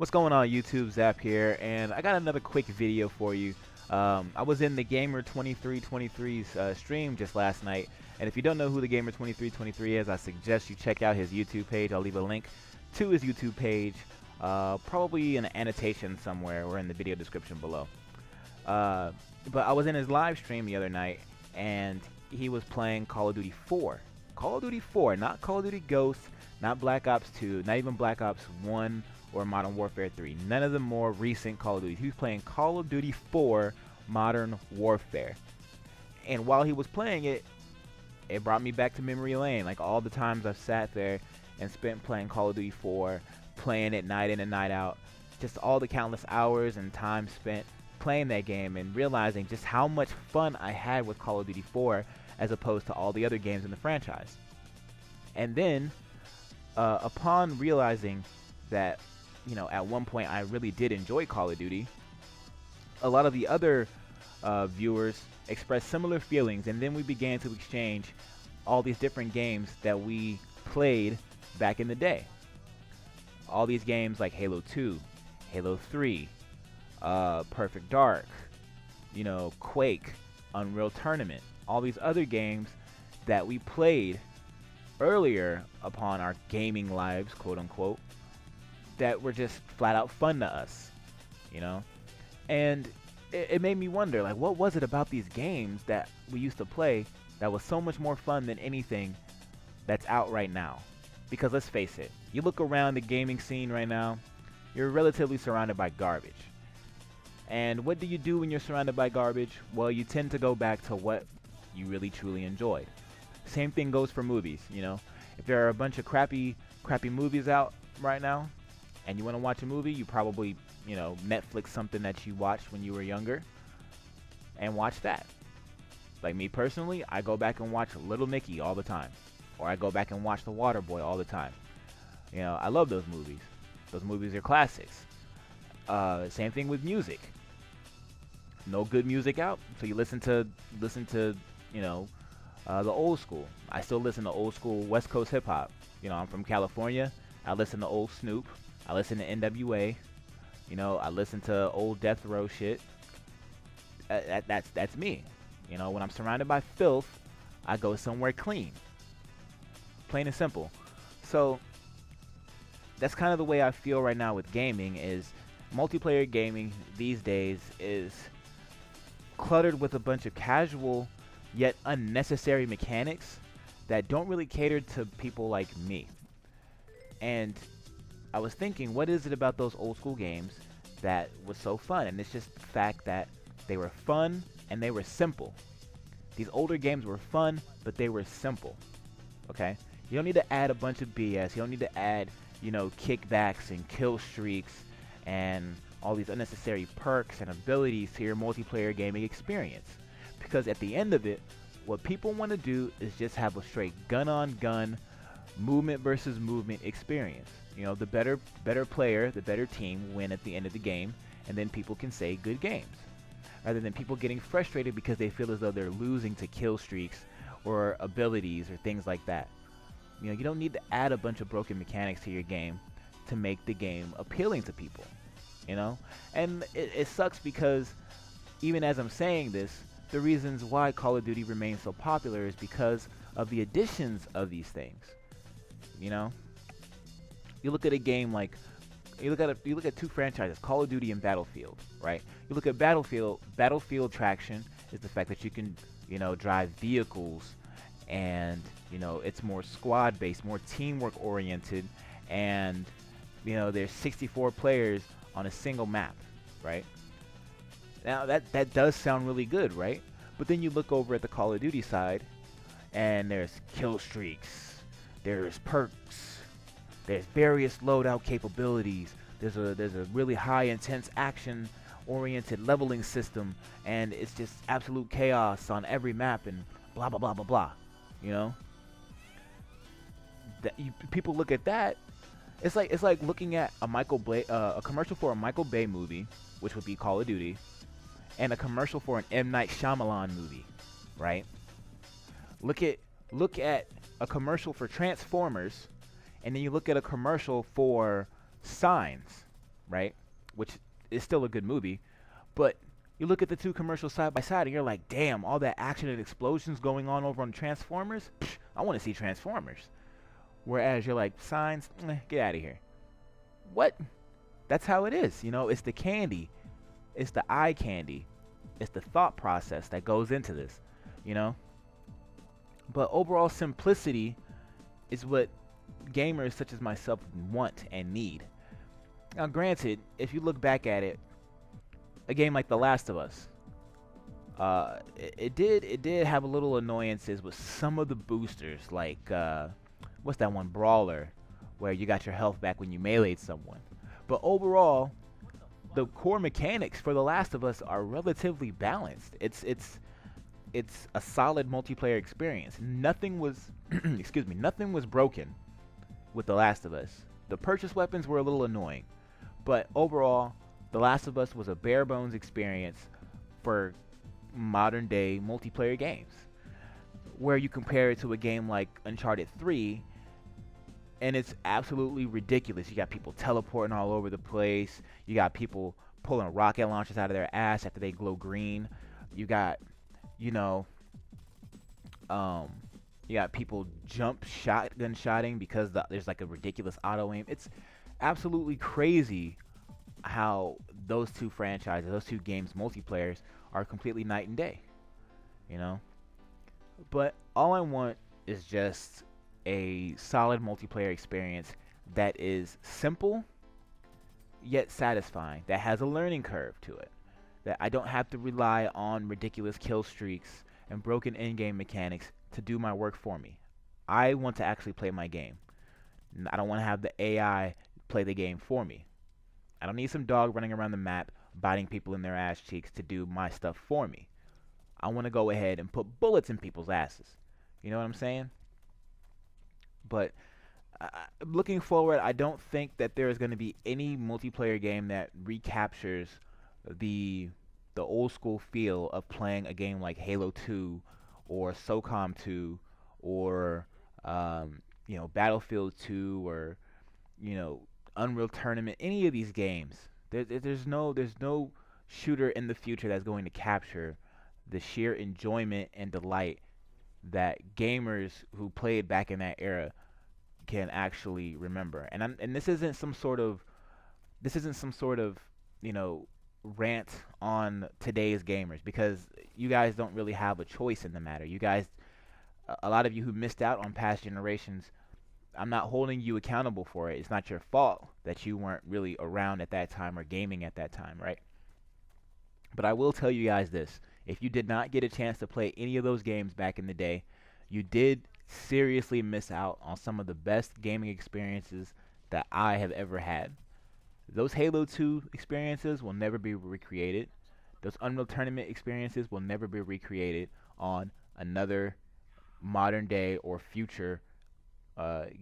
What's going on YouTube? Zap here, and I got another quick video for you. I was in the Gamer 2323's stream just last night, and if you don't know who the Gamer 2323 is, I suggest you check out his YouTube page. I'll leave a link to his YouTube page, probably in an annotation somewhere or in the video description below. But I was in his live stream the other night, and he was playing Call of Duty 4. Call of Duty 4, not Call of Duty Ghosts, not Black Ops 2, not even Black Ops 1 or Modern Warfare 3. None of the more recent Call of Duty. He was playing Call of Duty 4 Modern Warfare. And while he was playing it, it brought me back to memory lane. Like all the times I've sat there and spent playing Call of Duty 4, playing it night in and night out. Just all the countless hours and time spent playing that game and realizing just how much fun I had with Call of Duty 4 as opposed to all the other games in the franchise. And then, upon realizing that, at one point I really did enjoy Call of Duty, a lot of the other viewers expressed similar feelings, and then we began to exchange all these different games that we played back in the day. All these games like Halo 2, Halo 3, Perfect Dark, Quake, Unreal Tournament, all these other games that we played earlier upon our gaming lives, quote unquote, that were just flat out fun to us, and it made me wonder, like, what was it about these games that we used to play that was so much more fun than anything that's out right now? Because let's face it, you look around the gaming scene right now, you're relatively surrounded by garbage. And what do you do when you're surrounded by garbage? Well, you tend to go back to what you really truly enjoyed. Same thing goes for movies, If there are a bunch of crappy movies out right now, and you want to watch a movie, you probably, Netflix something that you watched when you were younger, and watch that. Like me personally, I go back and watch Little Nicky all the time, or I go back and watch The Waterboy all the time. I love those movies. Those movies are classics. Same thing with music. No good music out, so you listen to the old school. I still listen to old school West Coast hip hop. I'm from California. I listen to old Snoop. I listen to NWA. I listen to old Death Row shit. That's me. When I'm surrounded by filth, I go somewhere clean. Plain and simple. So that's kind of the way I feel right now with gaming. Is multiplayer gaming these days is cluttered with a bunch of casual yet unnecessary mechanics that don't really cater to people like me. And I was thinking, what is it about those old school games that was so fun? And it's just the fact that they were fun and they were simple. These older games were fun, but they were simple. Okay? You don't need to add a bunch of BS. You don't need to add, kickbacks and kill streaks and all these unnecessary perks and abilities to your multiplayer gaming experience. Because at the end of it, what people want to do is just have a straight gun-on-gun, movement versus movement experience. The better player, the better team win at the end of the game, and then people can say good games. Rather than people getting frustrated because they feel as though they're losing to kill streaks or abilities or things like that. You don't need to add a bunch of broken mechanics to your game to make the game appealing to people. And it sucks because even as I'm saying this, the reasons why Call of Duty remains so popular is because of the additions of these things. You look at a game like you look at two franchises, Call of Duty and Battlefield, right? You look at Battlefield traction is the fact that you can, drive vehicles, and it's more squad based, more teamwork oriented, and there's 64 players on a single map, right? Now that does sound really good, right? But then you look over at the Call of Duty side, and there's kill streaks, there's perks, there's various loadout capabilities, there's a really high intense action oriented leveling system, and it's just absolute chaos on every map, and blah blah blah blah blah. People look at that. It's like looking at a commercial for a Michael Bay movie, which would be Call of Duty, and a commercial for an M. Night Shyamalan movie, right? Look at a commercial for Transformers, and then you look at a commercial for Signs, right? Which is still a good movie, but you look at the two commercials side by side, and you're like, damn, all that action and explosions going on over on Transformers. Psh, I want to see Transformers. Whereas you're like, Signs, get out of here. What? That's how it is. You know, it's the candy, it's the eye candy, it's the thought process that goes into this. You know, but overall simplicity is what gamers such as myself want and need. Now, granted, if you look back at it, a game like The Last of Us, it did have a little annoyances with some of the boosters, like what's that one, Brawler, where you got your health back when you meleeed someone. But overall, the core mechanics for The Last of Us are relatively balanced. It's a solid multiplayer experience. Nothing was excuse me, nothing was broken with The Last of Us. The purchase weapons were a little annoying, but overall, The Last of Us was a bare bones experience for modern day multiplayer games. Where you compare it to a game like Uncharted 3, and it's absolutely ridiculous. You got people teleporting all over the place. You got people pulling rocket launchers out of their ass after they glow green. You got, you know, you got people jump shotgun shotting because there's like a ridiculous auto aim. It's absolutely crazy how those two franchises, those two games, multiplayers, are completely night and day. You know, but all I want is just a solid multiplayer experience that is simple yet satisfying, that has a learning curve to it, that I don't have to rely on ridiculous kill streaks and broken in-game mechanics to do my work for me. I want to actually play my game. I don't want to have the AI play the game for me. I don't need some dog running around the map biting people in their ass cheeks to do my stuff for me. I want to go ahead and put bullets in people's asses. You know what I'm saying? But looking forward, I don't think that there is going to be any multiplayer game that recaptures the old school feel of playing a game like Halo 2 or SOCOM 2 or Battlefield 2 or Unreal Tournament. Any of these games, there's no shooter in the future that's going to capture the sheer enjoyment and delight that gamers who played back in that era can actually remember. And this isn't some sort of rant on today's gamers, because you guys don't really have a choice in the matter. You guys, a lot of you who missed out on past generations, I'm not holding you accountable for it. It's not your fault that you weren't really around at that time or gaming at that time, right? But I will tell you guys this. If you did not get a chance to play any of those games back in the day, you did seriously miss out on some of the best gaming experiences that I have ever had. Those Halo 2 experiences will never be recreated. Those Unreal Tournament experiences will never be recreated on another modern day or future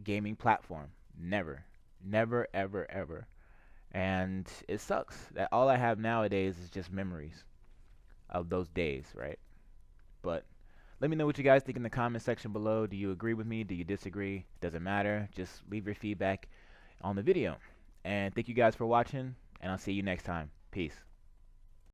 gaming platform. Never. Never, ever, ever. And it sucks that all I have nowadays is just memories of those days, right? But let me know what you guys think in the comment section below. Do you agree with me? Do you disagree? Doesn't matter. Just leave your feedback on the video. And thank you guys for watching, and I'll see you next time. Peace.